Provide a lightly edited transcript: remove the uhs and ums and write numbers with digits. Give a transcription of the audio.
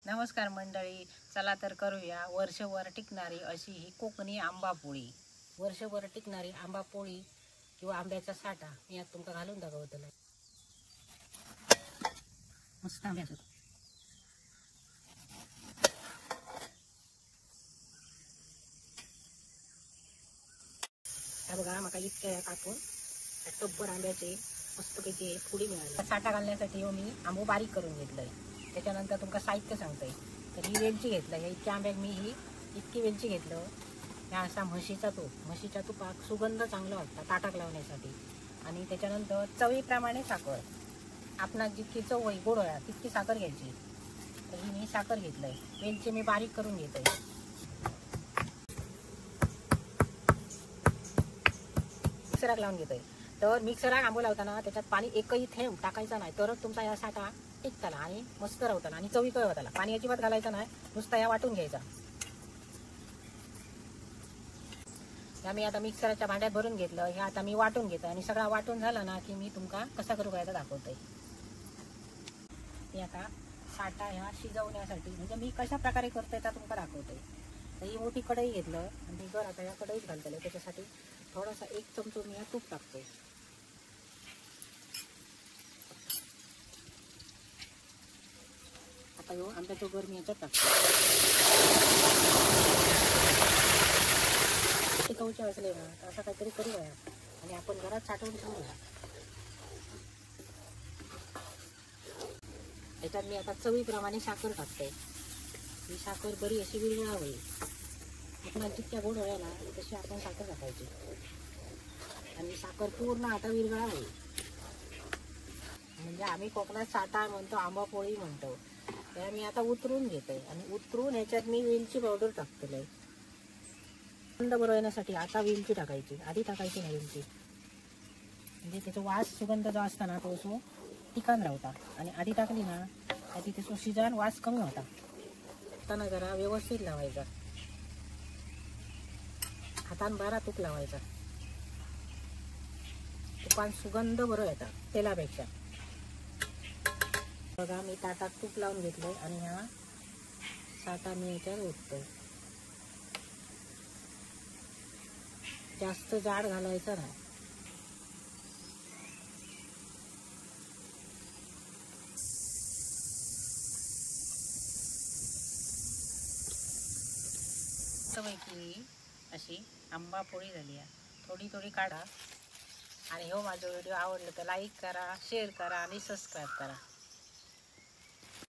नमस्कार मंडळी, चला तर करूया वर्षभर टिकणारी अशी ही कोकणी आंबा पोळी। वर्षभर टिकणारी आंबा पोळी किंवा आंब्याचा साठा मी यात तुमका घालून दाखवतले। मस्त आंब्याचं बघा, माका इतक्या कापून टब्बर आंब्याचे मस्तपैकी फोडी मिळाली। साठा घालण्यासाठी मी आंबो बारीक करून घेतलंय। त्याच्यानंतर तुमका साहित्य सांगतोय। तर ही वेलची घेतलं, या इतक्या आंब्याक मी ही इतकी वेलची घेतलं। या असा म्हशीचा तुपाक सुगंध चांगला वाटतं ताटाक लावण्यासाठी। आणि त्याच्यानंतर चवीप्रमाणे साखर, आपणाक जितकी चव होई गोड होया तितकी साखर घ्यायची। तर ही मी साखर घेतलंय, वेलची मी बारीक करून घेतोय। मिक्सराक लावून घेतोय। तर मिक्सराक आंबो लावताना त्याच्यात पाणी एकही थेंब टाकायचा नाही, तरच तुमचा या साठा टिकताला आणि मस्त राहताला आणि चवीकय होताला। पाणी अजिबात घालायचं नाही, नुसता या वाटून घ्यायचा। या मी आता मिक्सरच्या भांड्यात भरून घेतलं। हे आता मी वाटून घेतो आणि सगळा वाटून झाला ना की मी तुमका कसा करू काय दाखवतोय। मी आता साठा ह्या शिजवण्यासाठी म्हणजे मी कशा प्रकारे करतोय त्या तुमका दाखवतोय। तर ही मोठी कढई घेतलं आणि मी घर आता या कढईत घालतले। त्याच्यासाठी थोडासा 1 चमचा मी तूप टाकतोय। आता ह्यो आंब्याचा गर मी याच्यात टाकतो। टिकवचे असले ना तर असं काहीतरी करूया आणि आपण घरात साठवून ठेवूया। याच्यात मी आता चवीप्रमाणे साखर टाकतोय। ही साखर बरी अशी विरघळा होईल। आपण जितक्या गोड होया ना तशी आपण साखर टाकायची आणि साखर पूर्ण आता विरघळा होईल। म्हणजे आम्ही कोकणात साठा म्हणतो, आंबा पोळी म्हणतो। तर मी आता उतरून घेतोय आणि उतरून ह्याच्यात मी वेलची पावडर टाकतोय। सुगंध बरोबर येण्यासाठी आता वेलची टाकायची, आधी टाकायची नाही वेलची। म्हणजे त्याचा वास सुगंध जो असता ना तो असो टिकाण राहता आणि आधी टाकली ना आधी त्याचा शिजन वास कमी होता। हाताना जरा व्यवस्थित लावायचा, हातान बारा तूप लावायचा। तुपान सुगंध बरोबर येतात तेलापेक्षा। बघा, मी ताटात तूप लावून घेतलंय आणि हा साठा मी याच्यात ओततोय। जास्त जाड घालायचं नाही। मस्तपैकी अशी आंबा पोळी झाली आहे। थोडी थोडी काढा आणि हो माझा व्हिडिओ आवडला तर लाईक करा, शेअर करा आणि सबस्क्राईब करा।